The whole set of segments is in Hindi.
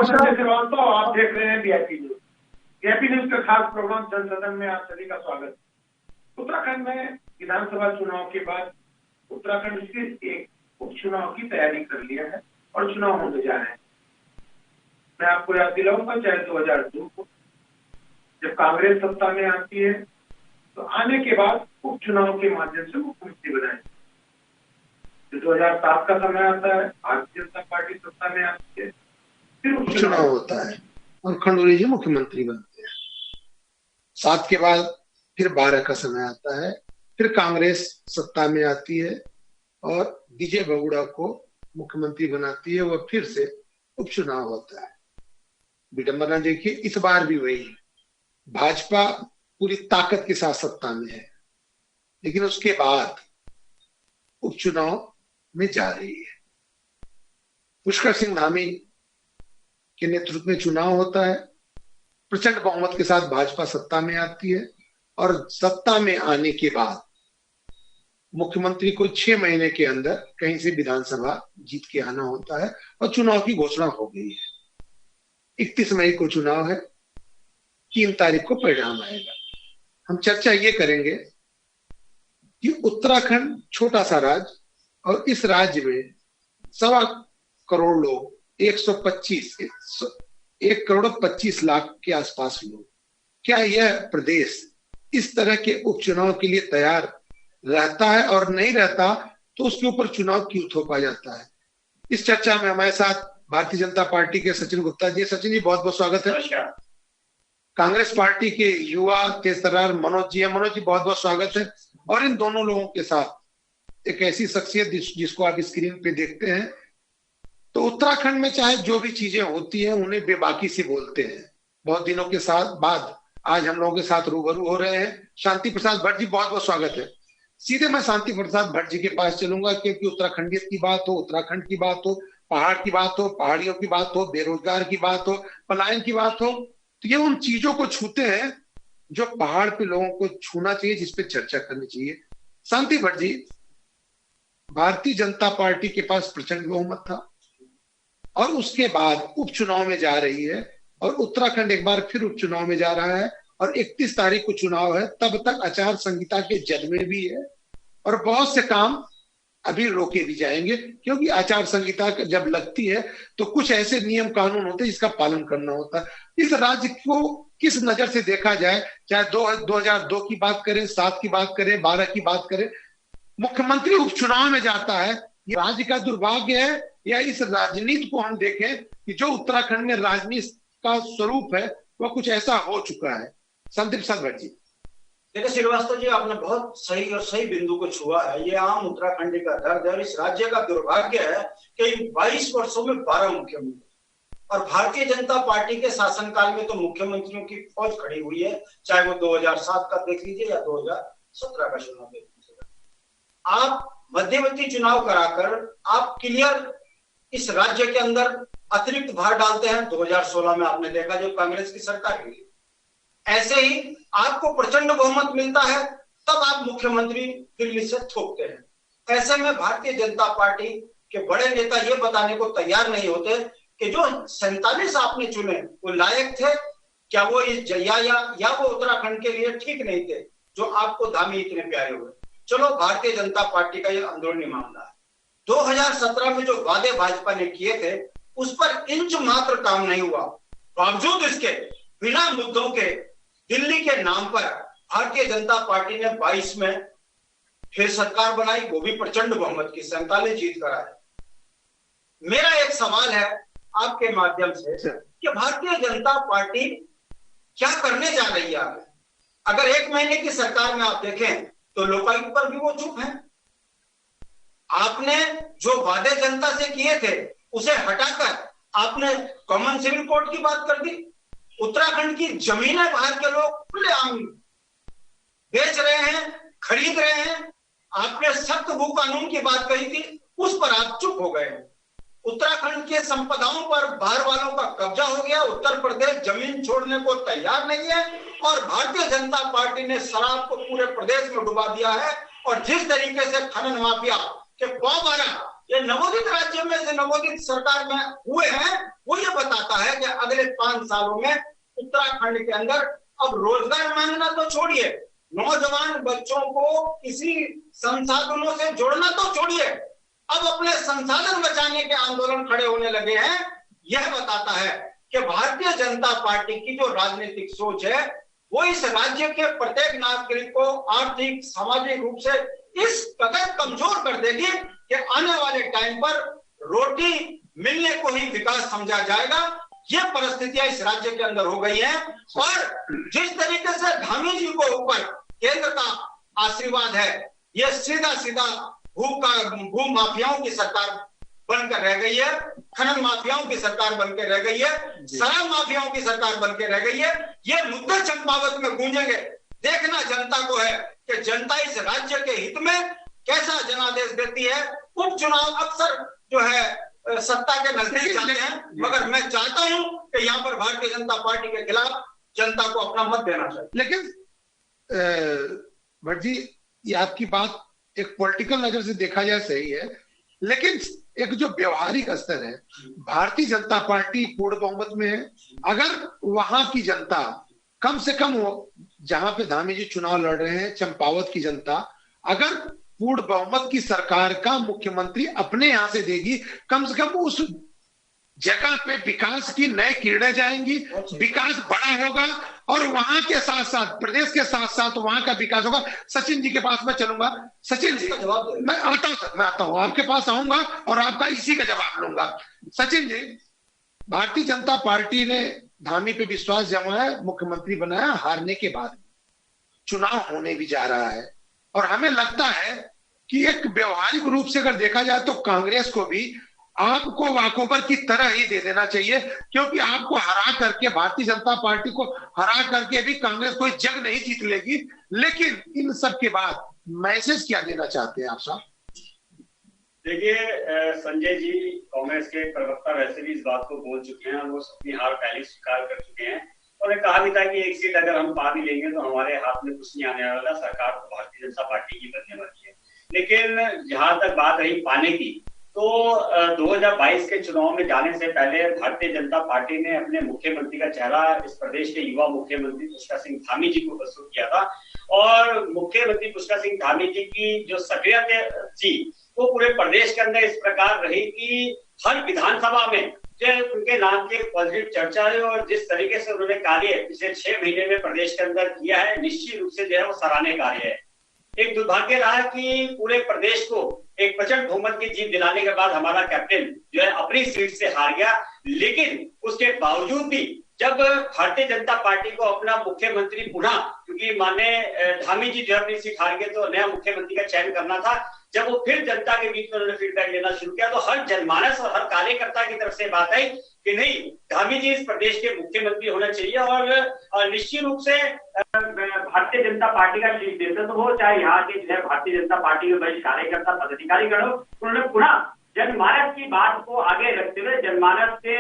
संजय श्रीवास्तव, आप देख रहे हैं वीआईपी न्यूज। वीआईपी न्यूज का खास प्रोग्राम जन सदन में आप सभी का स्वागत। उत्तराखंड में विधानसभा चुनाव के बाद उत्तराखंड से एक उपचुनाव की तैयारी कर लिया है और चुनाव होने जा रहे हैं। मैं आपको याद दिलाऊंगा, चाहे 2002 को जब कांग्रेस सत्ता में आती है तो आने के बाद उपचुनाव के माध्यम से मुख्यमंत्री बनाए। 2007 का समय आता है, भारतीय जनता पार्टी सत्ता में आती है, फिर उपचुनाव होता है और खंडूरी जी मुख्यमंत्री बनते हैं। 7 के बाद फिर 12 का समय आता है, फिर कांग्रेस सत्ता में आती है और विजय बहुगुणा को मुख्यमंत्री बनाती है। वह फिर से उपचुनाव होता है। विडंबना देखिए, इस बार भी वही है। भाजपा पूरी ताकत के साथ सत्ता में है, लेकिन उसके बाद उपचुनाव में जा रही है। पुष्कर सिंह धामी के नेतृत्व में चुनाव होता है। प्रचंड बहुमत के साथ भाजपा सत्ता में आती है और सत्ता में आने के बाद मुख्यमंत्री को 6 महीने के अंदर कहीं से विधानसभा जीत के आना होता है और चुनाव की घोषणा हो गई है। 31 मई को चुनाव है, 3 तारीख को परिणाम आएगा। हम चर्चा ये करेंगे कि उत्तराखंड छोटा सा राज्य और इस राज्य में 1.25 करोड़ लोग, 1 करोड़ 25 लाख के आसपास लोग, क्या यह प्रदेश इस तरह के उपचुनाव के लिए तैयार रहता है? और नहीं रहता तो उसके ऊपर चुनाव क्यों थोपा जाता है? इस चर्चा में हमारे साथ भारतीय जनता पार्टी के सचिन गुप्ता जी। सचिन जी, बहुत बहुत स्वागत है। कांग्रेस पार्टी के युवा तेज तर्रार मनोज जी है। मनोज जी, बहुत बहुत स्वागत है। और इन दोनों लोगों के साथ एक ऐसी शख्सियत जिसको आप स्क्रीन पे देखते हैं। तो उत्तराखंड में चाहे जो भी चीजें होती हैं उन्हें बेबाकी से बोलते हैं। बहुत दिनों के साथ बाद आज हम लोगों के साथ रूबरू हो रहे हैं शांति प्रसाद भट्ट जी। बहुत बहुत स्वागत है। सीधे मैं शांति प्रसाद भट्ट जी के पास चलूंगा, क्योंकि उत्तराखंडियत की बात हो, उत्तराखंड की बात हो, पहाड़ की बात हो, पहाड़ियों की बात हो, बेरोजगार की बात हो, पलायन की बात हो, तो ये उन चीजों को छूते हैं जो पहाड़ पे लोगों को छूना चाहिए, जिसपे चर्चा करनी चाहिए। शांति भट्ट जी, भारतीय जनता पार्टी के पास प्रचंड बहुमत था और उसके बाद उपचुनाव में जा रही है और उत्तराखंड एक बार फिर उपचुनाव में जा रहा है और 31 तारीख को चुनाव है। तब तक आचार संहिता के जद में भी है और बहुत से काम अभी रोके भी जाएंगे, क्योंकि आचार संहिता जब लगती है तो कुछ ऐसे नियम कानून होते हैं जिसका पालन करना होता है। इस राज्य को किस नजर से देखा जाए, चाहे 2002 की बात करें, 7 की बात करें, 12 की बात करें, मुख्यमंत्री उपचुनाव में जाता है, ये राज्य का दुर्भाग्य है या इस राजनीति को हम देखें कि जो उत्तराखंड में राजनीति का स्वरूप है वह कुछ ऐसा हो चुका है? शांति प्रसाद भट्ट जी। देखिए श्रीवास्तव जी, आपने बहुत सही और सही बिंदु को छुआ है। ये आम उत्तराखंडी का दर्द है और इस राज्य का दुर्भाग्य है कि 22 वर्षों में 12 मुख्यमंत्री, और भारतीय जनता पार्टी के शासनकाल में तो मुख्यमंत्रियों की फौज खड़ी हुई है, चाहे वो 2007 का देख लीजिए या 2017 का चुनाव देख लीजिए। आप मध्यवर्ती चुनाव कराकर आप क्लियर इस राज्य के अंदर अतिरिक्त भार डालते हैं। 2016 में आपने देखा जो कांग्रेस की सरकार हुई, ऐसे ही आपको प्रचंड बहुमत मिलता है तब आप मुख्यमंत्री दिल्ली से थोपते हैं। ऐसे में भारतीय जनता पार्टी के बड़े नेता ये बताने को तैयार नहीं होते कि जो 47 आपने चुने वो लायक थे क्या, वो इस या वो उत्तराखंड के लिए ठीक नहीं थे जो आपको धामी इतने प्यारे हुए। चलो, भारतीय जनता पार्टी का ये अंदरूनी मामला है। 2017 में जो वादे भाजपा ने किए थे उस पर इंच मात्र काम नहीं हुआ। बावजूद इसके बिना मुद्दों के दिल्ली के नाम पर भारतीय जनता पार्टी ने 22 में फिर सरकार बनाई, वो भी प्रचंड बहुमत की 47 जीत कर आए। मेरा एक सवाल है आपके माध्यम से कि भारतीय जनता पार्टी क्या करने जा रही है आगे? अगर 1 महीने की सरकार में आप देखें तो लोकायुक्त पर भी वो चुप है। आपने जो वादे जनता से किए थे उसे हटाकर आपने कॉमन सिविल कोड की बात कर दी। उत्तराखंड की जमीनें बाहर के लोग खुलेआम बेच रहे हैं, खरीद रहे हैं। आपने सख्त भू कानून की बात कही थी, उस पर आप चुप हो गए। उत्तराखंड के संपदाओं पर बाहर वालों का कब्जा हो गया। उत्तर प्रदेश जमीन छोड़ने को तैयार नहीं है और भारतीय जनता पार्टी ने शराब को पूरे प्रदेश में डुबा दिया है। और जिस तरीके से खनन माफिया के पौ मारा ये नवोदित राज्य में से नवोदित सरकार में हुए हैं, वो ये बताता है कि अगले 5 सालों में उत्तराखंड के अंदर अब रोजगार मांगना तो छोड़िए, नौजवान बच्चों को किसी संसाधनों से जोड़ना तो छोड़िए, अब अपने संसाधन बचाने के आंदोलन खड़े होने लगे हैं। यह बताता है कि भारतीय जनता पार्टी की जो राजनीतिक सोच है वो इस राज्य के प्रत्येक नागरिक को आर्थिक सामाजिक रूप से इस कदर कमजोर कर देगी कि आने वाले टाइम पर रोटी मिलने को ही विकास समझा जाएगा। ये परिस्थितियां इस राज्य के अंदर हो गई हैं और जिस तरीके से धामी जी को ऊपर केंद्र का आशीर्वाद है, ये सीधा सीधा भू माफियाओं की सरकार बनकर रह गई है, खनन माफियाओं की सरकार बनकर रह गई है, शराब माफियाओं की सरकार बनकर रह गई है। ये मुद्दे चंपावत में गूंजेंगे। देखना जनता को है कि जनता इस राज्य के हित में कैसा जनादेश देती है। उपचुनाव अक्सर जो है सत्ता के नजदीक जाते हैं, मगर मैं चाहता हूं कि यहाँ पर भारतीय जनता पार्टी के खिलाफ जनता को अपना मत देना चाहिए। लेकिन भट्ट जी, ये आपकी बात एक पॉलिटिकल नजर से देखा जाए सही है, लेकिन एक जो व्यवहारिक स्तर है, भारतीय जनता पार्टी पूर्ण बहुमत में है। अगर वहां की जनता कम से कम वो जहां पे धामी जी चुनाव लड़ रहे हैं, चंपावत की जनता अगर पूर्ण बहुमत की सरकार का मुख्यमंत्री अपने यहां से देगी, कम से कम उस जगह पे विकास की नए किरणें जाएंगी, विकास बड़ा होगा और वहां के साथ साथ प्रदेश के साथ साथ वहां का विकास होगा। सचिन जी के पास मैं चलूंगा। सचिन जी, मैं आता हूं आपके पास आऊंगा और आपका इसी का जवाब लूंगा। सचिन जी, भारतीय जनता पार्टी ने धामी पे विश्वास जमाया, मुख्यमंत्री बनाया, हारने के बाद चुनाव होने भी जा रहा है और हमें लगता है कि एक व्यवहारिक रूप से अगर देखा जाए तो कांग्रेस को भी आपको वॉकओवर की तरह ही दे देना चाहिए, क्योंकि आपको हरा करके, भारतीय जनता पार्टी को हरा करके भी कांग्रेस कोई जंग नहीं जीत लेगी। लेकिन इन सब के बाद मैसेज क्या देना चाहते हैं आप साहब? देखिए संजय जी, कांग्रेस के प्रवक्ता वैसे भी इस बात को बोल चुके हैं, वो अपनी हार पहले स्वीकार कर चुके हैं और कहा भी था कि एक सीट अगर हम पा भी लेंगे तो हमारे हाथ में कुछ नहीं आने वाला, सरकार तो भारतीय जनता पार्टी की बनने वाली है। लेकिन जहां तक बात रही पाने की, तो 2022 के चुनाव में जाने से पहले भारतीय जनता पार्टी ने अपने मुख्यमंत्री का चेहरा इस प्रदेश के युवा मुख्यमंत्री पुष्कर सिंह धामी जी को प्रस्तुत किया था और मुख्यमंत्री पुष्कर सिंह धामी जी की जो सक्रियता थी वो पूरे प्रदेश के अंदर इस प्रकार रही कि हर विधानसभा में जो उनके नाम की पॉजिटिव चर्चा है और जिस तरीके से उन्होंने कार्य पिछले 6 महीने में प्रदेश के अंदर किया है, निश्चित रूप से जो है वो सराहनीय कार्य है। एक दुर्भाग्य रहा कि पूरे प्रदेश को एक प्रचंड बहुमत की जीत दिलाने के बाद हमारा कैप्टन जो है अपनी सीट से हार गया। लेकिन उसके बावजूद भी जब भारतीय जनता पार्टी को अपना मुख्यमंत्री पुनः, क्योंकि माननीय धामी जी जो अपनी सीट हार गए तो नया मुख्यमंत्री का चयन करना था, जब वो फिर जनता के बीच में उन्होंने फीडबैक लेना शुरू किया तो हर जनमानस और हर कार्यकर्ता की तरफ से बात आई कि नहीं, धामी जी इस प्रदेश के मुख्यमंत्री होना चाहिए और निश्चित रूप से भारतीय जनता पार्टी का शीर्ष नेतृत्व हो, चाहे यहाँ के जो है भारतीय जनता पार्टी के वरिष्ठ कार्यकर्ता पदाधिकारी गण हो, उन्होंने पुनः जनमानस की बात को आगे रखते हुए, जनमानस के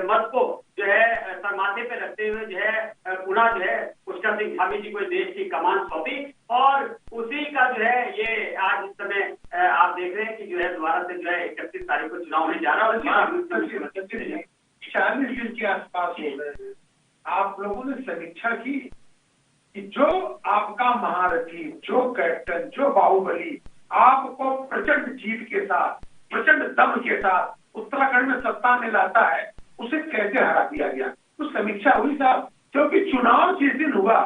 मत को जो है सरमाथे पे रखते हुए जो है पुनः जो है पुष्कर सिंह धामी जी को देश की कमान सौंपी और उसी का जो है ये आज इस समय आप देख रहे हैं कि जो है दोबारा से जो है 31 तारीख को चुनाव होने जा रहा है। 40 दिन के आसपास हो गए, आप लोगों ने समीक्षा की कि जो आपका महारथी, जो कैप्टन, जो बाहुबली आपको प्रचंड जीत के साथ, प्रचंड दम के साथ उत्तराखंड में सत्ता में लाता है, उसे कैसे हरा दिया गया? तो समीक्षा हुई साहब, क्योंकि चुनाव जिस दिन हुआ,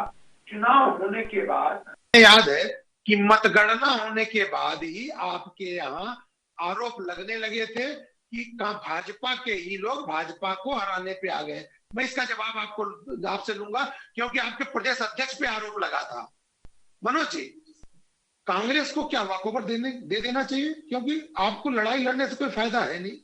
चुनाव होने के बाद याद है कि मतगणना होने के बाद ही आपके यहाँ आरोप लगने लगे थे कि भाजपा के ही लोग भाजपा को हराने पे आ गए। मैं इसका जवाब आपसे लूंगा क्योंकि आपके प्रदेश अध्यक्ष पे आरोप लगा था। मनोज जी, कांग्रेस को क्या वॉकओवर दे देना चाहिए, क्योंकि आपको लड़ाई लड़ने से कोई फायदा है नहीं।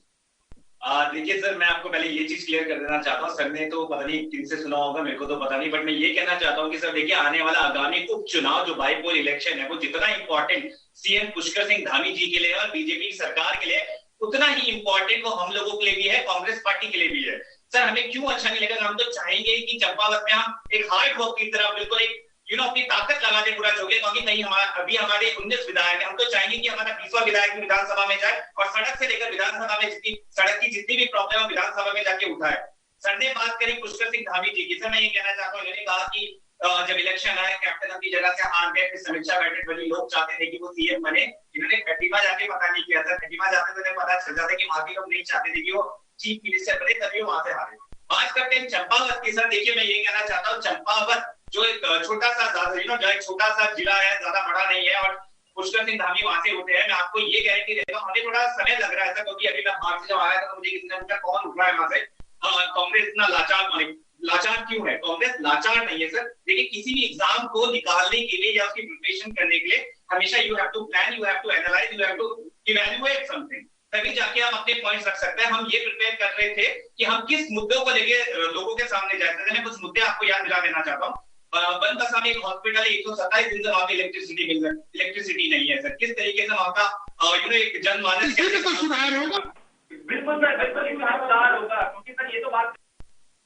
देखिए सर, मैं आपको पहले ये चीज क्लियर कर देना चाहता हूँ। सर ने तो पता नहीं किन से सुना होगा, मेरे को तो पता नहीं, बट मैं ये कहना चाहता हूँ कि सर देखिए, आने वाला आगामी उपचुनाव जो बाईपोल इलेक्शन है वो जितना इंपॉर्टेंट सीएम पुष्कर सिंह धामी जी के लिए और बीजेपी सरकार के लिए, उतना ही इंपॉर्टेंट वो हम लोगों के लिए भी है, कांग्रेस पार्टी के लिए भी है। सर हमें क्यों अच्छा नहीं लगेगा? हम तो चाहेंगे कि चंपावत में हम एक हार्ड वर्क की तरह बिल्कुल एक अपनी ताकत लगा दे पूरा जोगे, क्योंकि नहीं अभी हमारे 19 विधायक है, हम तो चाहेंगे कि हमारा 20वां विधायक विधानसभा में जाए और सड़क से लेकर विधानसभा में सड़क की जितनी भी प्रॉब्लम है विधानसभा में जाके उठाए। सर ने बात करी पुष्कर सिंह धामी जी की। सर मैं ये कहना चाहता हूँ, इन्होंने कहा कि जब इलेक्शन आए कैप्टन की जगह से हार गए, फिर समीक्षा बैठक बनी, लोग चाहते थे कि वो सीएम बने। इन्होंने खटीमा जाके पता नहीं किया था, खटीमा जाते तो पता चल जाता कि वहां के लोग नहीं चाहते थे कि वो चीफ मिनिस्टर बने, तभी वहां से हारे। बात करते हैं चंपावत की। सर देखिए मैं ये कहना चाहता हूँ, चंपावत जो एक छोटा सा जो एक छोटा सा जिला है, ज्यादा बड़ा नहीं है, और पुष्कर सिंह धामी वहां से उठे हैं। मैं आपको ये गारंटी देता हूँ, हमें थोड़ा समय लग रहा है सर, क्योंकि अभी मैं बाहर से जब आया था तो मुझे किसी ने पूछा कौन उठ रहा है वहां से, कांग्रेस इतना लाचार क्यों है? कांग्रेस लाचार नहीं है सर। देखिए किसी भी एग्जाम को निकालने के लिए या उसकी प्रिपरेशन करने के लिए हमेशा you have to plan, you have to analyse, you have to evaluate something, तभी जाके हम अपने पॉइंट्स रख सकते हैं। हम ये प्रिपेयर कर रहे थे कि हम किस मुद्दों को लेके लोगों के सामने जाए। मैं कुछ मुद्दे आपको याद दिला देना चाहता हूँ। बनबसा में एक हॉस्पिटल है, 127 दिन से वहां पे इलेक्ट्रिसिटी नहीं है सर। किस तरीके से वहां का एक जनमानस सुधार होगा, बिल्कुल सुधार होगा, क्योंकि सर ये तो बात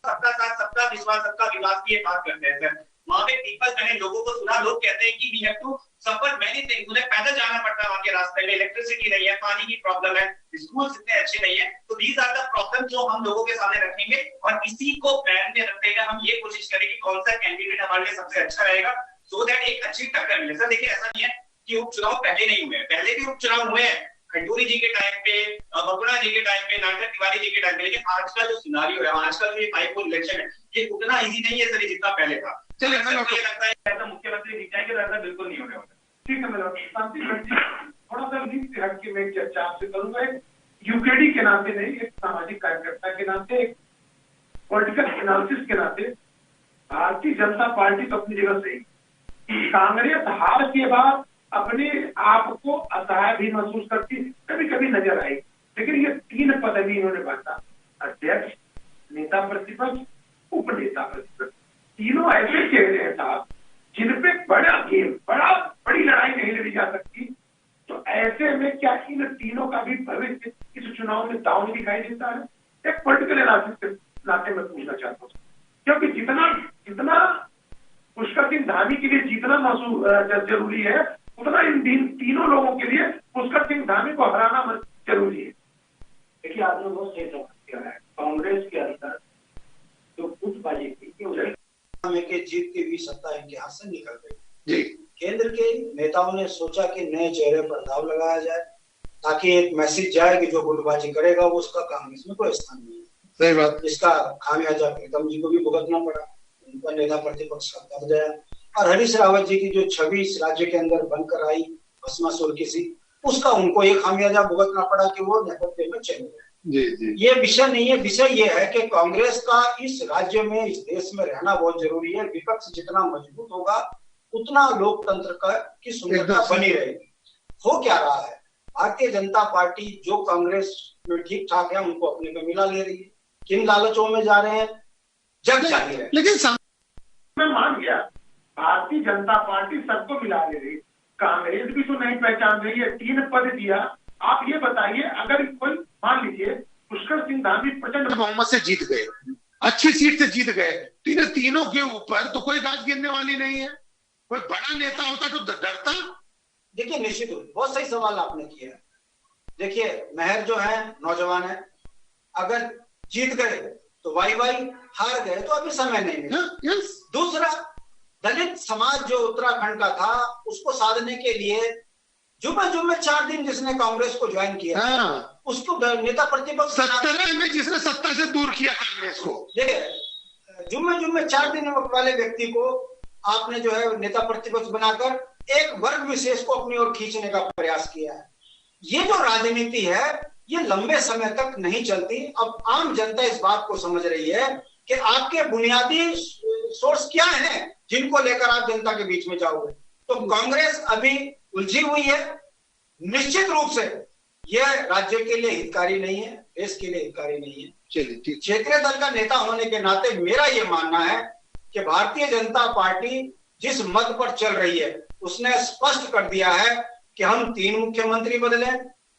सबका साथ सबका विश्वास सबका विकास की बात करते हैं सर। वहां पे पीपल मैंने लोगों को सुना, लोग कहते हैं कि we have to suffer many things, उन्हें पैदल जाना पड़ता है वहां के रास्ते में, इलेक्ट्रिसिटी नहीं है, पानी की प्रॉब्लम है, स्कूल इतने अच्छे नहीं है। तो दीज आर द प्रॉब्लम जो हम लोगों के सामने रखेंगे और इसी को प्लान में रखते हुए हम ये कोशिश करेंगे कि कौन सा कैंडिडेट हमारे लिए सबसे अच्छा रहेगा, सो दैट एक अच्छी टक्कर मिले। सर देखिए ऐसा नहीं है कि उपचुनाव पहले नहीं हुए, पहले भी उपचुनाव हुए हैं, खंडूरी जी के टाइम पे, बगुड़ा जी के टाइम पे, नाटक तिवारी जी के टाइम पे, लेकिन आज का जो सिनारियो है, आज का जो ये बाईपोल इलेक्शन है, ये उतना इजी नहीं है सर जितना पहले था। चलिए मुझे लगता है ऐसा मुख्यमंत्री जीत जाएंगे तो ऐसा बिल्कुल नहीं होने वाला। ठीक है, मैं थोड़ा सा लीक से हट के मैं चर्चा आपसे करूंगा, एक यूकेडी के नाते नहीं, एक सामाजिक कार्यकर्ता के नाते, एक पॉलिटिकल एनालिसिस के नाते। भारतीय जनता पार्टी तो अपनी जगह सही, कांग्रेस हार के बाद अपने आप को असहाय भी महसूस करती, कभी कभी नजर आई, लेकिन ये 3 पदवी इन्होंने बांटा, अध्यक्ष, नेता प्रतिपक्ष, उप नेता प्रतिपक्ष। तीनों ऐसे चेहरे हैं साहब जिनपे बड़ा गेम, बड़ी लड़ाई नहीं लड़ी जा सकती। तो ऐसे में क्या इन तीनों का भी भविष्य इस चुनाव में दांव दिखाई देता है? एक पॉलिटिकल एनालिसिस के नाते में पूछना चाहता हूँ, क्योंकि जितना पुष्कर सिंह धामी के लिए जीतना जरूरी है, उतना इन तीनों लोगों के लिए पुष्कर सिंह धामी को हराना जरूरी है। देखिए आपने बहुत सही समझ किया है, कांग्रेस के अंदर जो गुटबाजी थी के जीत की भी सत्ता इनके हाथ से निकल गई। केंद्र के नेताओं ने सोचा कि नए चेहरे पर दाव लगाया जाए, ताकि एक मैसेज जाए कि जो गुटबाजी करेगा वो उसका कांग्रेस में कोई स्थान नहीं है। सही बात। इसका खामियाजा प्रीतम जी को भी भुगतना पड़ा, उनका नेता प्रतिपक्ष का कर गया, और हरीश रावत जी की जो छवि इस राज्य के अंदर बनकर आई भस्मासुर की सी, उसका उनको ये खामियाजा भुगतना पड़ा कि वो नेपथ्य में चले गए। ये विषय नहीं है, विषय ये है कि कांग्रेस का इस राज्य में, इस देश में रहना बहुत जरूरी है। विपक्ष जितना मजबूत होगा उतना लोकतंत्र की सुंदरता बनी रहेगी। हो क्या रहा है, भारतीय जनता पार्टी जो कांग्रेस में ठीक ठाक है उनको अपने पे मिला ले रही है। किन लालचों में जा रहे हैं जग जाहिर है। लेकिन मैं मान गया भारतीय जनता पार्टी सबको मिला ले रही, कांग्रेस भी तो नहीं पहचान रही है। 3 पद दिया, आप ये बताइए, अगर कोई मान लीजिए पुष्कर सिंह धामी प्रचंड बहुमत से जीत गए, अच्छी सीट से जीत गए, तीनों के ऊपर तो कोई गाज गिरने वाली नहीं है। कोई बड़ा नेता होता तो डरता। देखिए निश्चित रूप बहुत सही सवाल आपने किया है। देखिए मेहर जो है नौजवान है, अगर जीत गए तो वाई, हार गए तो अभी समय नहीं मिला। दूसरा, दलित समाज जो उत्तराखंड का था उसको साधने के लिए जुम्मे 4 दिन जिसने कांग्रेस को ज्वाइन किया, उसको नेता प्रतिपक्ष 17 में जिसने सत्ता से दूर किया कांग्रेस को, देखिए जुम्मे 4 दिन वाले व्यक्ति को आपने जो है नेता प्रतिपक्ष बनाकर एक वर्ग विशेष को अपनी ओर खींचने का प्रयास किया है। ये जो राजनीति है ये लंबे समय तक नहीं चलती। अब आम जनता इस बात को समझ रही है कि आपके बुनियादी सोर्स क्या हैं जिनको लेकर आप जनता के बीच में जाओगे। तो कांग्रेस अभी उलझी हुई है। निश्चित रूप से यह राज्य के लिए हितकारी नहीं है, देश के लिए हितकारी नहीं है। चलिए, क्षेत्रीय दल का नेता होने के नाते मेरा यह मानना है कि भारतीय जनता पार्टी जिस मत पर चल रही है उसने स्पष्ट कर दिया है कि हम 3 मुख्यमंत्री बदले,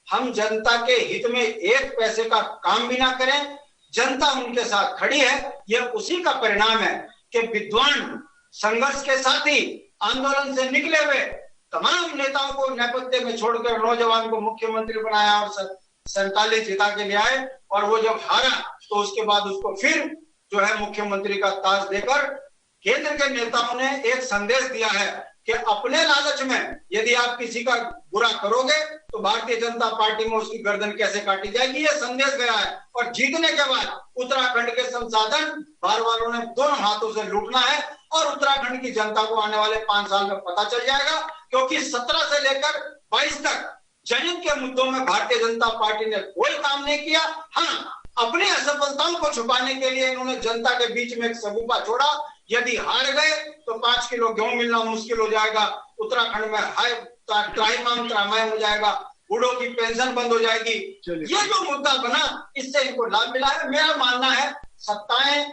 हम जनता के हित में 1 पैसे का काम भी ना करें, जनता उनके साथ खड़ी है। यह उसी का परिणाम है कि विद्वान संघर्ष के साथ ही आंदोलन से निकले हुए तमाम नेताओं को नेपथ्य में छोड़कर नौजवान को मुख्यमंत्री बनाया और 47 जिता के ले आए। और वो जब हारा तो उसके बाद उसको फिर जो है मुख्यमंत्री का ताज देकर केंद्र के नेताओं ने एक संदेश दिया है कि अपने लालच में यदि आप किसी का बुरा करोगे तो भारतीय जनता पार्टी में उसकी गर्दन कैसे काटी जाएगी, ये संदेश गया है। और जीतने के बाद उत्तराखंड के संसाधन बार वालों ने दोनों हाथों से लूटना है और उत्तराखंड की जनता को आने वाले 5 साल में पता चल जाएगा, क्योंकि 17 से लेकर 22 तक जनहित के मुद्दों में भारतीय जनता पार्टी ने कोई काम नहीं किया। हाँ, अपनी असफलताओं को छुपाने के लिए इन्होंने जनता के बीच में एक सगुफा छोड़ा। यदि हार गए तो 5 किलो गेहूं मिलना मुश्किल हो जाएगा, उत्तराखंड में हाई त्राहिमाम हो जाएगा, बूढ़ों की पेंशन बंद हो जाएगी। ये जो मुद्दा बना इससे इनको लाभ मिला है। मेरा मानना है सत्ताएं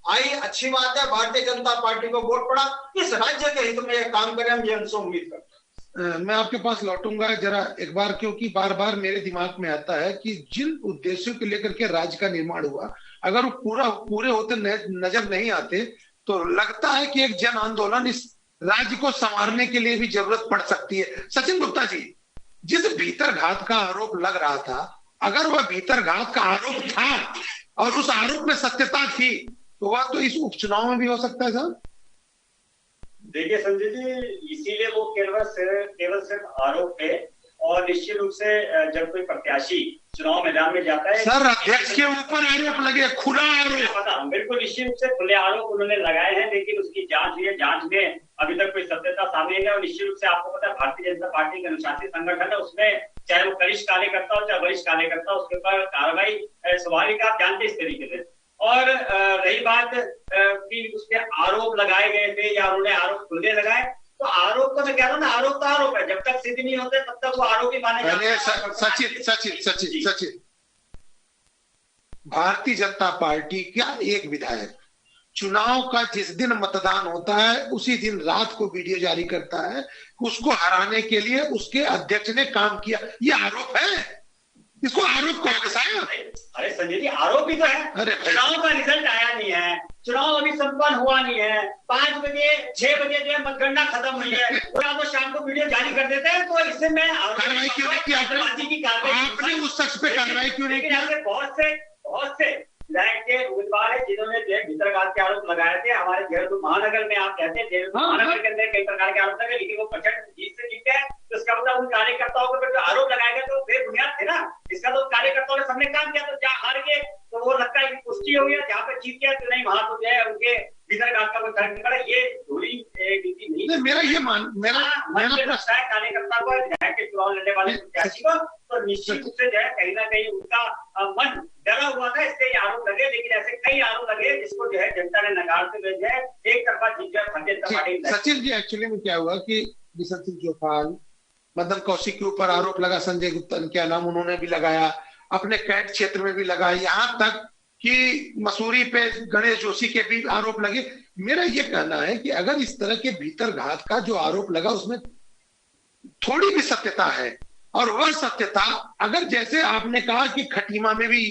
आई अच्छी बात है, भारतीय जनता पार्टी को वोट पड़ा, इस राज्य के हित में ये काम करें, हम ये उनसे उम्मीद करते हैं। मैं आपके पास लौटूंगा जरा एक बार, क्योंकि बार बार मेरे दिमाग में आता है कि जिन उद्देश्यों को लेकर के राज्य का निर्माण हुआ, अगर वो पूरे होते नजर नहीं आते तो लगता है कि एक जन आंदोलन इस राज्य को संवारने के लिए भी जरूरत पड़ सकती है। सचिन गुप्ता जी, जिस भीतरघात का आरोप लग रहा था, अगर वह भीतरघात का आरोप था और उस आरोप में सत्यता थी तो वह तो इस उपचुनाव में भी हो सकता है सर। देखिए संजय जी, इसीलिए वो केवल सिर्फ आरोप है और निश्चित रूप से जब कोई प्रत्याशी चुनाव मैदान में जाता है, सर अध्यक्ष के ऊपर आरोप लगे, खुला आरोप, बिल्कुल निश्चित रूप से खुले आरोप उन्होंने लगाए हैं, लेकिन उसकी जांच हुई है, जांच में अभी तक कोई सत्यता सामने नहीं है। और निश्चित रूप से आपको पता है भारतीय जनता पार्टी का अनुशासित संगठन है, उसमें चाहे वो कनिष्ठ कार्यकर्ता हो चाहे वरिष्ठ कार्यकर्ता, उसके ऊपर कार्रवाई स्वाभाविक आप जानते इस तरीके से। और रही बात कि उसके आरोप लगाए गए थे या उन्होंने आरोप खुले लगाए, तो आरोप को मैं कह रहा हूँ ना, आरोप तो आरोप है, जब तक सिद्ध नहीं होते तब तक वो आरोप ही माने जाते हैं। सचिन, भारतीय जनता पार्टी का एक विधायक चुनाव का जिस दिन मतदान होता है उसी दिन रात को वीडियो जारी करता है, उसको हराने के लिए उसके अध्यक्ष ने काम किया, ये आरोप है, इसको आरोप कहोगे साहब? अरे संजय जी, आरोप ही तो है। चुनाव का रिजल्ट आया नहीं है, चुनाव अभी संपन्न हुआ नहीं है, 5 बजे 6 बजे जो है मतगणना खत्म हुई है और आप शाम को वीडियो जारी कर देते हैं, तो इससे मैं कार्रवाई क्यों नहीं की आपने उस शख्स पे कार्रवाई क्यों नहीं की? बहुत से विधायक के उम्मीदवार है जिन्होंने भीतरघात के आरोप लगाए थे। हमारे देहरादून महानगर में आप कहते हैं देहरादून महानगर के अंदर कई प्रकार के आरोप लगे, लेकिन वो प्रचंड जीत से जीते हैं, तो इसका मतलब उन कार्यकर्ताओं के जो आरोप लगाए गए तो बेबुनियाद थे ना। इसका तो कार्यकर्ताओं ने सबने काम किया, तो जहाँ हार गए तो वो लगता है कि पुष्टि हो गया, जहाँ पे जीत गया तो नहीं, वहां तो जो है उनके भीतरघात का कोई फर्क नहीं पड़ा। ये थोड़ी नीति नहीं, मेरा प्रश्न है कार्यकर्ता को, विधायक के चुनाव लड़ने वाले प्रत्याशी को, तो निश्चित रूप से जो है कहीं ना कहीं उनका मन डरा हुआ था, इससे आरोप लगे। लेकिन ऐसे कई आरोप लगे जिसको जो है जनता ने नकारते हुए जो है एक तरफा जीत गया भारतीय जनता पार्टी। सचिन जी, एक्चुअली में क्या हुआ कि बिशन सिंह चौहान, मदन कौशिक के ऊपर आरोप लगा, संजय गुप्ता क्या नाम उन्होंने भी लगाया, अपने कैंट क्षेत्र में भी लगाया, यहाँ तक कि मसूरी पे गणेश जोशी के भी आरोप लगे। मेरा ये कहना है कि अगर इस तरह के भीतरघात का जो आरोप लगा उसमें थोड़ी भी सत्यता है, और वह सत्यता अगर जैसे आपने कहा कि खटीमा में भी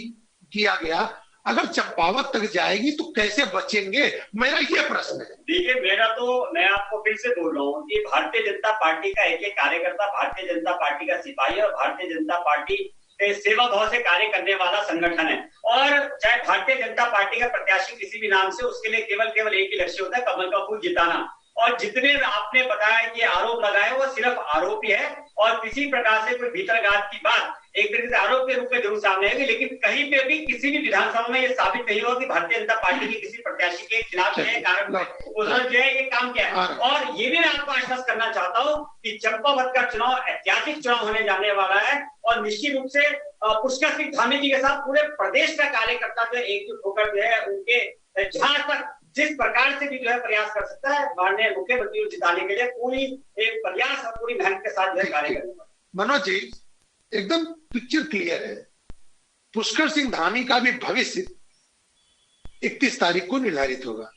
किया गया, अगर चंपावत तक जाएगी तो कैसे बचेंगे, मेरा ये प्रश्न है। देखिए, मैं आपको फिर से बोल रहा हूँ कि भारतीय जनता पार्टी का एक कार्यकर्ता भारतीय जनता पार्टी का सिपाही और भारतीय जनता पार्टी सेवा भाव से कार्य करने वाला संगठन है। और चाहे भारतीय जनता पार्टी का प्रत्याशी किसी भी नाम से, उसके लिए केवल एक ही लक्ष्य होता है, कमल का फूल जिताना। और जितने आपने बताया कि आरोप लगाए वो सिर्फ आरोप ही है, और किसी प्रकार से कोई भीतरघात की बात एक तरीके से आरोप के रूप में जरूर सामने आएगी, लेकिन कहीं पे भी किसी भी विधानसभा में ये साबित नहीं होगा कि भारतीय जनता पार्टी के किसी प्रत्याशी के खिलाफ जो है कारण उन्होंने जो है ये काम किया है। और ये भी मैं आपको आश्वस्त करना चाहता हूँ कि चंपावत का चुनाव ऐतिहासिक चुनाव होने जाने वाला है, और निश्चित रूप से पुष्कर सिंह धामी जी के साथ पूरे प्रदेश का कार्यकर्ता जो एकजुट होकर जो है उनके जहां तक जिस प्रकार से भी जो है प्रयास कर सकता है माननीय मुख्यमंत्री को जिताने के लिए पूरी एक प्रयास और पूरी मेहनत के साथ जो है कार्य करेंगे। मनोज जी, एकदम पिक्चर क्लियर है, पुष्कर सिंह धामी का भी भविष्य 31 तारीख को निर्धारित होगा,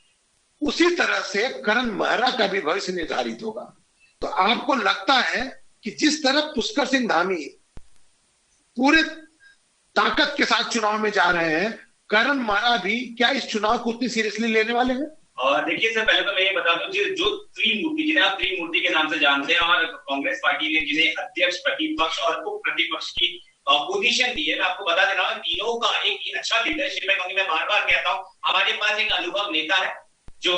उसी तरह से करण मेहरा का भी भविष्य निर्धारित होगा। तो आपको लगता है कि जिस तरह पुष्कर सिंह धामी पूरे ताकत के साथ चुनाव में जा रहे हैं, करण मेहरा भी क्या इस चुनाव को उतनी सीरियसली लेने वाले हैं? और देखिए सर, पहले तो मैं ये बता दूं, जो त्रिमूर्ति, जिन्हें आप त्रिमूर्ति के नाम से जानते हैं, और कांग्रेस पार्टी ने जिन्हें अध्यक्ष, प्रतिपक्ष और उप प्रतिपक्ष की पोजीशन दी है, मैं आपको बता देना, तीनों का एक अच्छा लीडरशिप है। क्योंकि मैं बार बार कहता हूँ, हमारे पास एक अनुभव नेता है जो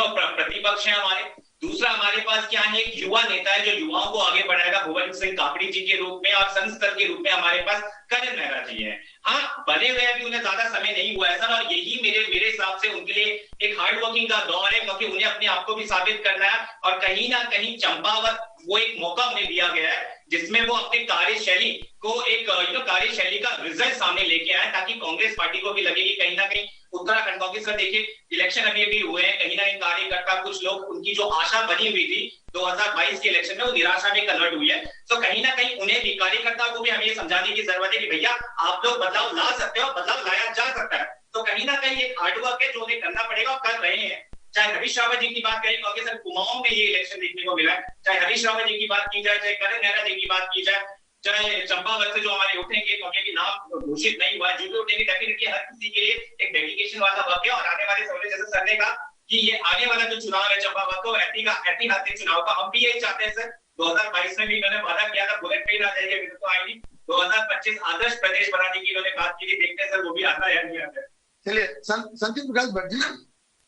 प्रतिपक्ष है हमारे, दूसरा हमारे पास क्या है, एक युवा नेता है जो युवाओं को आगे बढ़ाएगा, भुवन सिंह कापड़ी जी के रूप में, और संसद के रूप में हमारे पास करण मेहरा जी है। हाँ, बने हुए अभी उन्हें ज्यादा समय नहीं हुआ है सर, और यही मेरे हिसाब से उनके लिए एक हार्ड वर्किंग का दौर है, क्योंकि उन्हें अपने आप को भी साबित करना है, और कहीं ना कहीं चंपावत वो एक मौका उन्हें दिया गया है जिसमें वो अपनी कार्यशैली को एक कार्यशैली का रिजल्ट सामने लेके आए, ताकि कांग्रेस पार्टी को भी लगे कि कहीं ना कहीं उत्तराखंड, क्योंकि सर देखिए इलेक्शन अभी हुए हैं, कहीं ना कहीं कार्यकर्ता, कुछ लोग, उनकी जो आशा बनी हुई थी 2022 के इलेक्शन में, वो निराशा में कन्वर्ट हुई है। तो कहीं ना कहीं उन्हें भी, कार्यकर्ता को भी हमें समझाने की जरूरत है कि भैया आप लोग बदलाव ला सकते हो, बदलाव लाया जा सकता है। तो कहीं ना कहीं एक हार्डवर्क है जो उन्हें करना पड़ेगा, और कर रहे हैं। चाहे हरीश रावत जी की बात करें, क्योंकि सर कुमाऊं में ये इलेक्शन देखने को मिला है, चाहे हरीश रावत जी की बात की जाए, चाहे करण मेहरा जी की बात की जाए, चाहे चंपावत से जो हमारे उठेंगे, क्योंकि नाम घोषित नहीं हुआ है, जो भी उठेंगे डेफिनेटली हर किसी के लिए एक डेडिकेशन वाला वक्त है। और आने वाले समय, जैसे सर ने कहा कि ये आने वाला जो चुनाव है चंपावत को ऐतिहासिक चुनाव का, हम भी यही चाहते हैं सर। 2022 में भी इन्होंने वादा किया था, बुलेट ट्रेन आ जाएगी, अभी तो आई नहीं। 2025 आदर्श प्रदेश बनाने की इन्होंने बात की थी, देखते हैं सर वो भी आता है या नहीं आता है। चलिए संदीप प्रकाश भट्ट जी,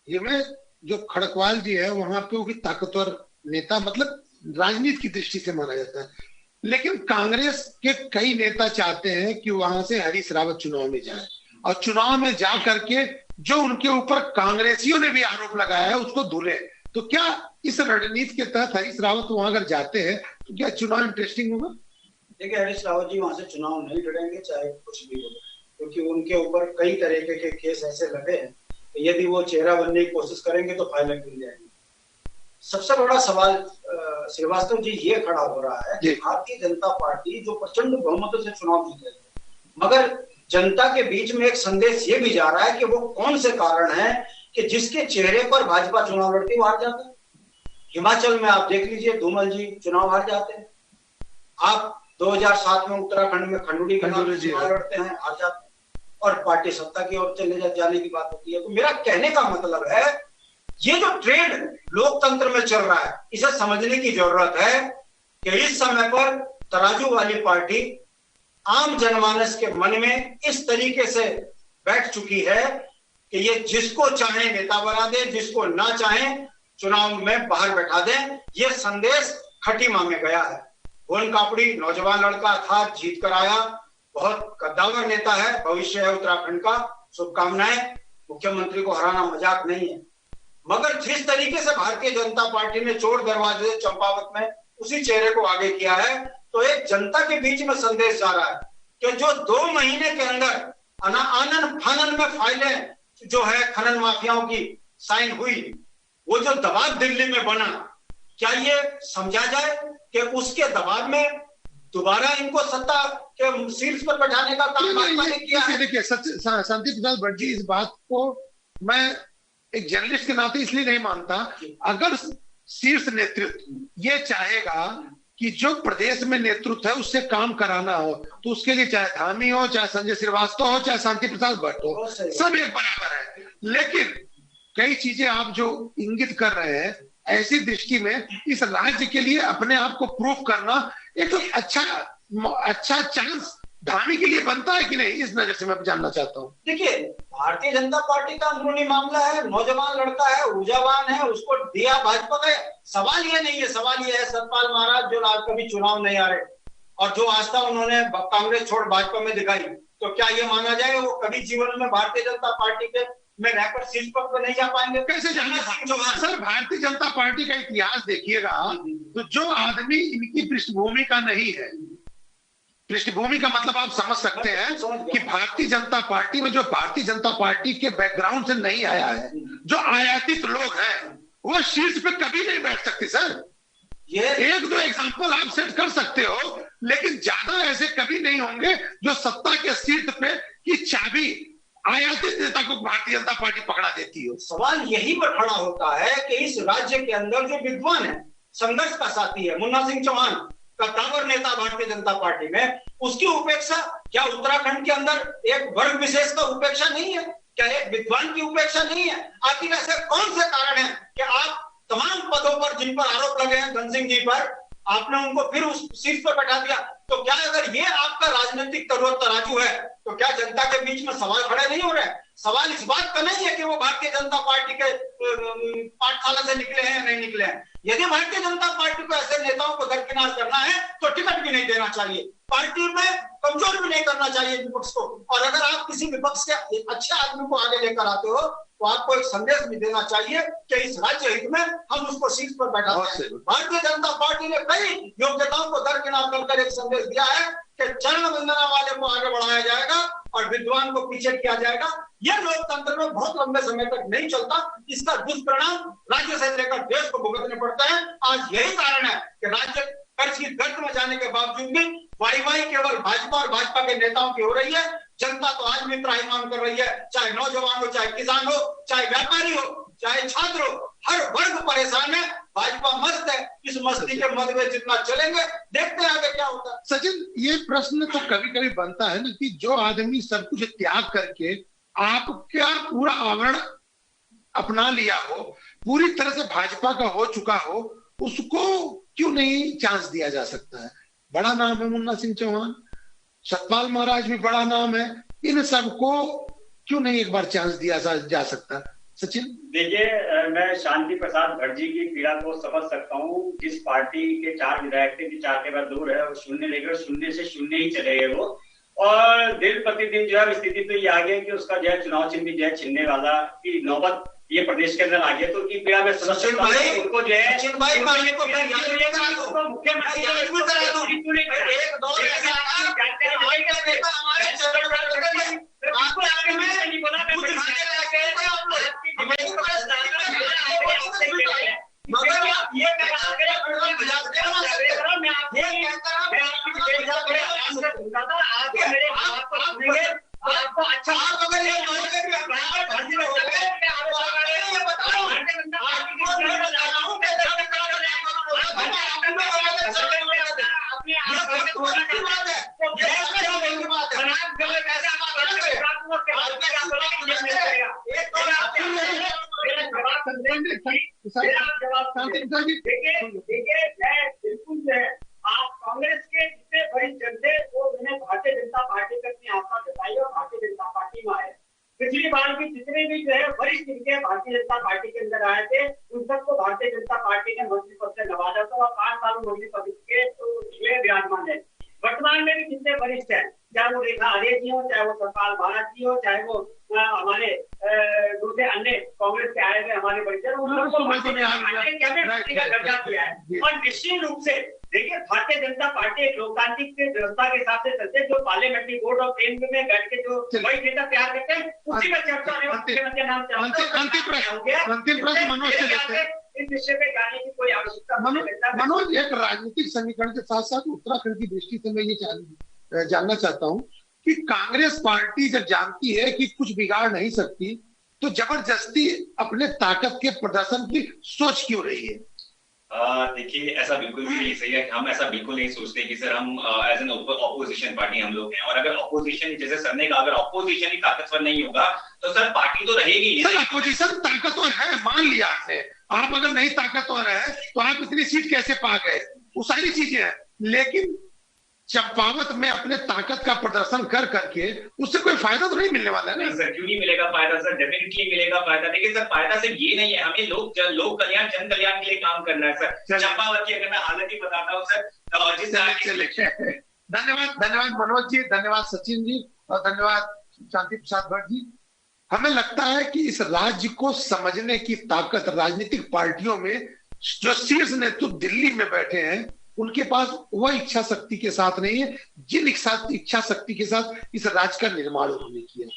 ये में जो खड़कवाल जी है वहां पे वो ताकतवर नेता, मतलब राजनीति की दृष्टि से माना जाता है, लेकिन कांग्रेस के कई नेता चाहते हैं कि वहां से हरीश रावत चुनाव में जाए, और चुनाव में जा करके जो उनके ऊपर कांग्रेसियों ने भी आरोप लगाया है उसको धुले। तो क्या इस रणनीति के तहत हरीश रावत वहां अगर जाते हैं तो क्या चुनाव इंटरेस्टिंग होगा? देखिए, हरीश रावत जी वहां से चुनाव नहीं लड़ेंगे, चाहे कुछ भी हो, क्योंकि उनके ऊपर कई तरीके के केस ऐसे लगे हैं कि यदि वो चेहरा बनने की कोशिश करेंगे तो फाइलें मिल जाएंगी। सबसे बड़ा सवाल श्रीवास्तव जी ये खड़ा हो रहा है कि भारतीय जनता पार्टी जो प्रचंड बहुमत से चुनाव जीत रही है, मगर जनता के बीच में एक संदेश ये भी जा रहा है कि वो कौन से कारण है कि जिसके चेहरे पर भाजपा चुनाव लड़ती है वो हार जाता है। हिमाचल में आप देख लीजिए, धूमल जी चुनाव हार जाते हैं। आप 2007 में उत्तराखंड में खंडूड़ी के नाम से चुनाव लड़ते हैं, हार जाते हैं, और पार्टी सत्ता की ओर चले जाने की बात होती है। तो मेरा कहने का मतलब है, ये जो ट्रेंड लोकतंत्र में चल रहा है, इसे समझने की जरूरत है कि इस समय पर तराजू वाली पार्टी आम जनमानस के मन में इस तरीके से बैठ चुकी है कि ये जिसको चाहे नेता बना दे, जिसको ना चाहे चुनाव में बाहर बैठा दे। ये संदेश खटीमा में गया है। भुवन कापड़ी नौजवान लड़का था, जीत कर आया, बहुत कद्दावर नेता है, भविष्य है उत्तराखंड का, शुभकामनाएं। मुख्यमंत्री को हराना मजाक नहीं है, मगर जिस तरीके से भारतीय जनता पार्टी ने चोर दरवाजे चंपावत में उसी चेहरे को आगे किया है, तो एक जनता के बीच में संदेश जा रहा है कि जो 2 महीने के अंदर आनन फानन में फाइलें जो है खनन माफियाओं की साइन हुई, वो जो दबाव दिल्ली में बना, क्या ये समझा जाए कि उसके दबाव में दोबारा इनको सत्ता के शीर्ष पर बैठाने का काम भाजपा ने किया है? देखिए संदीप प्रकाश भट्ट जी, इस बात को मैं एक जर्नलिस्ट के नाते इसलिए नहीं मानता। अगर शीर्ष नेतृत्व ये चाहेगा कि जो प्रदेश में नेतृत्व है उससे काम कराना हो, तो उसके लिए चाहे धामी हो, चाहे संजय श्रीवास्तव हो, चाहे शांति प्रसाद भट्ट हो, सब एक बराबर है। लेकिन कई चीजें आप जो इंगित कर रहे हैं, ऐसी दृष्टि में इस राज्य के लिए अपने आप को प्रूफ करना एक अच्छा चांस धामी के लिए बनता है कि नहीं, इस नजर से मैं जानना चाहता हूँ। देखिए, भारतीय जनता पार्टी का अंदरूनी मामला है, नौजवान लड़का है, ऊर्जावान है, उसको दिया भाजपा का। सवाल ये नहीं है, सवाल ये है सतपाल महाराज जो आज कभी चुनाव नहीं आ रहे और जो आस्था उन्होंने कांग्रेस छोड़ भाजपा में दिखाई, तो क्या ये माना जाएगा वो कभी जीवन में भारतीय जनता पार्टी के में रहकर शीर्ष पद पर नहीं जा पाएंगे? कैसे जाएंगे सर? भारतीय जनता पार्टी का इतिहास देखिएगा तो जो आदमी इनकी पृष्ठभूमि का नहीं है, पृष्ठभूमि का मतलब आप समझ सकते हैं कि भारतीय जनता पार्टी में जो भारतीय जनता पार्टी के बैकग्राउंड से नहीं आया है, जो आयातित लोग हैं, वो शीर्ष पे कभी नहीं बैठ सकते सर। ये 1-2 एग्जांपल आप सेट कर सकते हो, लेकिन ज्यादा ऐसे कभी नहीं होंगे जो सत्ता के शीर्ष पे की चाबी आयातित नेता को भारतीय जनता पार्टी पकड़ा देती हो। सवाल यही पर खड़ा होता है कि इस राज्य के अंदर जो विद्वान है, संघर्ष का साथी है, मुन्ना सिंह चौहान कद्दावर नेता भारतीय जनता पार्टी में, उसकी उपेक्षा क्या उत्तराखंड के अंदर एक वर्ग विशेष का उपेक्षा नहीं है? क्या एक विद्वान की उपेक्षा नहीं है? आखिर ऐसे कौन से कारण है कि आप तमाम पदों पर जिन पर आरोप लगे हैं धन सिंह जी पर, आपने उनको फिर उस सीट पर बैठा दिया? तो क्या अगर ये आपका राजनीतिक तराजू है तो क्या जनता के बीच में सवाल खड़े नहीं हो रहे? सवाल इस बात का नहीं है कि वो भारतीय जनता पार्टी के पाठशाला से निकले हैं या नहीं निकले हैं। यदि भारतीय जनता पार्टी को ऐसे नेताओं को दरकिनार करना है तो टिकट भी नहीं देना चाहिए, पार्टी में कमजोर भी नहीं करना चाहिए विपक्ष को। और अगर आप किसी विपक्ष के अच्छे आदमी को आगे लेकर आते हो तो आपको एक संदेश भी देना चाहिए कि इस राज्य हित में हम उसको सीट पर बैठाते हैं। भारतीय जनता पार्टी ने कई योग्यताओं को दरकिनार करके एक संदेश दिया है कि चरण वंदना वाले को आगे बढ़ाया जाएगा और विद्वान को पीछे किया जाएगा। यह लोकतंत्र में बहुत लंबे समय तक नहीं चलता, इसका दुष्परिणाम राज्य से लेकर देश को भुगतने पड़ते हैं। आज यही कारण है कि राज्य कर्ज की गर्त में जाने के बावजूद भी वाई केवल भाजपा और भाजपा के नेताओं की हो रही है। जनता तो आज भी त्राहिमाम कर रही है, चाहे नौजवान हो, चाहे किसान हो, चाहे व्यापारी हो, चाहे छात्र हो, हर वर्ग परेशान है। भाजपा मस्त है, इस मस्ती के मद में जितना चलेंगे देखते हैं आगे क्या होता है। सचिन, ये प्रश्न तो कभी कभी बनता है ना कि जो आदमी सब कुछ त्याग करके आपका पूरा आवरण अपना लिया हो, पूरी तरह से भाजपा का हो चुका हो, उसको क्यों नहीं चांस दिया जा सकता है? बड़ा नाम है मुन्ना सिंह चौहान, सतपाल महाराज भी बड़ा नाम है, इन सबको क्यों नहीं एक बार चांस दिया जा सकता? सचिन, देखिए, मैं शांति प्रसाद भट्ट जी की पीड़ा को समझ सकता हूँ। जिस पार्टी के 4 विधायक थे, 4 के बाद 2 रहे और 0 लेकर 0 से 0 ही चले गए वो। और दिन प्रतिदिन जो है स्थिति तो ये आ गई कि उसका जो है चुनाव चिन्ह जो है छिनने वाला की नौबत ये प्रदेश के अंदर आ गया। तो की पीड़ा में समझ सकता हूं उनको जो है आपको अच्छा आप कांग्रेस के जितने वरिष्ठ जन थे वो मैंने भारतीय जनता पार्टी पर अपनी आस्था जताई और भारतीय जनता पार्टी में आए। पिछली बार भी जितने भी जो है वरिष्ठ इनके भारतीय जनता पार्टी के अंदर आए थे उन सबको भारतीय जनता पार्टी ने मंत्री पद से नवाजा था और 5 साल मंत्री पद के तो ये विराजमान है। वर्तमान में भी जितने वरिष्ठ है, चाहे वो रेखा आर्य जी हो, चाहे वो सतपाल महाराज जी हो, चाहे वो हमारे दूसरे अन्य कांग्रेस के आए हुए हमारे वरिष्ठ, उन सबको दर्जा दिया है। और निश्चित रूप से देखिए, भारतीय जनता पार्टी एक लोकतांत्रिक व्यवस्था के हिसाब से चलते हैं, जो पार्लियामेंट्री बोर्ड ऑफ फ्रेम में बैठ के जो वही नेता तैयार करते हैं उसी में चर्चा होने मुख्यमंत्री नाम अंतिम प्रश्न मनोज से लेते हैं। इस विषय पे जाने की कोई आवश्यकता मनोज, एक राजनीतिक समीकरण के साथ साथ उत्तराखंड की दृष्टि से मैं ये जानना चाहता हूँ कि कांग्रेस पार्टी जब जानती है कि कुछ बिगाड़ नहीं सकती तो जबरदस्ती अपने ताकत के प्रदर्शन की सोच क्यों रही है? देखिए, ऐसा बिल्कुल भी नहीं सही है। हम ऐसा बिल्कुल नहीं सोचते कि सर हम एज एन ऑपोजिशन पार्टी हम लोग हैं। और अगर ऑपोजिशन, जैसे सर ने कहा, अगर ऑपोजिशन ही ताकतवर नहीं होगा तो सर पार्टी तो रहेगी। सर, ऑपोजिशन ताकतवर है, मान लिया आपने। आप अगर नहीं ताकतवर है तो आप इतनी सीट कैसे पा गए? वो सारी चीजें हैं, लेकिन चंपावत में अपने ताकत का प्रदर्शन कर करके उससे कोई फायदा तो नहीं मिलने वाला है ना? सर, क्यों नहीं मिलेगा फायदा? सर, डेफिनेटली मिलेगा फायदा। लेकिन सर, फायदा सिर्फ ये नहीं है, हमें लोक कल्याण, जन कल्याण के लिए काम करना है सर। चंपावत की अगर मैं हालत ही बताता हूँ सर, धन्यवाद मनोज जी, धन्यवाद सचिन जी और धन्यवाद शांति प्रसाद भट्ट जी। हमें लगता है कि इस राज्य को समझने की ताकत राजनीतिक पार्टियों में जो शीर्ष नेतृत्व दिल्ली में बैठे हैं उनके पास वह इच्छा शक्ति के साथ नहीं है जिन इच्छा शक्ति के साथ इस राज्य का निर्माण होने की है।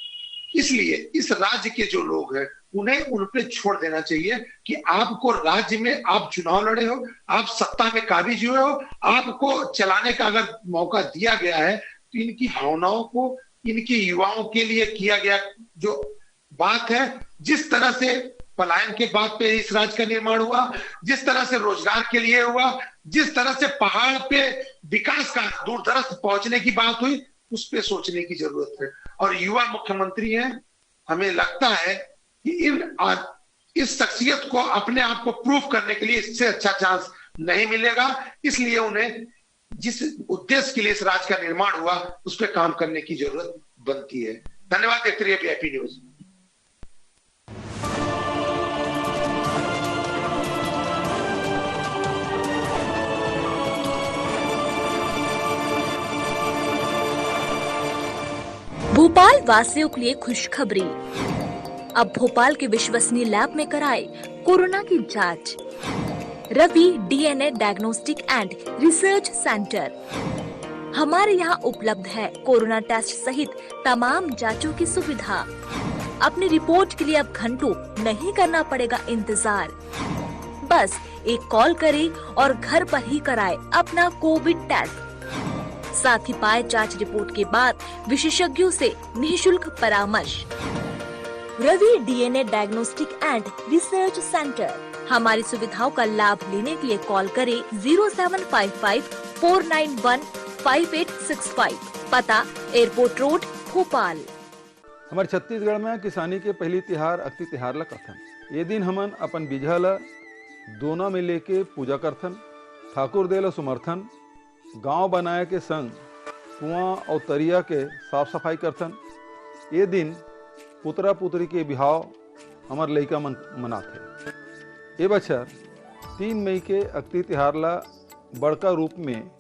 इसलिए इस राज्य के जो लोग हैं उन्हें उन पे छोड़ देना चाहिए कि आपको राज्य में आप चुनाव लड़े हो, आप सत्ता में काबिज हुए हो, आपको चलाने का अगर मौका दिया गया है तो इनकी भावनाओं को, इनके युवाओं के लिए किया गया जो बात है, जिस तरह से पलायन के बाद पे इस राज्य का निर्माण हुआ, जिस तरह से रोजगार के लिए हुआ, जिस तरह से पहाड़ पे विकास का दूरदराज पहुंचने की बात हुई, उस पे सोचने की जरूरत है। और युवा मुख्यमंत्री हैं, हमें लगता है कि इस शख्सियत को अपने आप को प्रूव करने के लिए इससे अच्छा चांस नहीं मिलेगा, इसलिए उन्हें जिस उद्देश्य के लिए इस राज्य का निर्माण हुआ उस पर काम करने की जरूरत बनती है। धन्यवाद। देखते रहिए वीआईपी न्यूज। भोपाल वासियों के लिए खुशखबरी। अब भोपाल के विश्वसनीय लैब में कराए कोरोना की जांच। Ravi DNA diagnostic and research centre. हमारे यहाँ उपलब्ध है कोरोना टेस्ट सहित तमाम जांचों की सुविधा। अपनी रिपोर्ट के लिए अब घंटों नहीं करना पड़ेगा इंतजार। बस एक कॉल करें और घर पर ही कराए अपना कोविड टेस्ट। साथ ही पाए जांच रिपोर्ट के बाद विशेषज्ञों से निःशुल्क परामर्श। Ravi DNA diagnostic and research centre. हमारी सुविधाओं का लाभ लेने के लिए कॉल करें 0755-491-5865। पता एयरपोर्ट रोड, भोपाल। हमारे छत्तीसगढ़ में किसानी के पहली तिहार अक्ति तिहार ला कथन। ये दिन हमन अपन बीजा ला दोना में लेके पूजा करथन, ठाकुर दे ला समर्थन, गांव बनाए के संग कुआं और तरिया के साफ सफाई करथन। ये दिन पुतरा पुतरी के बिहाव हमार लइका मन मनाथे। ये बछर 3 मई के अक्ति तिहार ला बड़का रूप में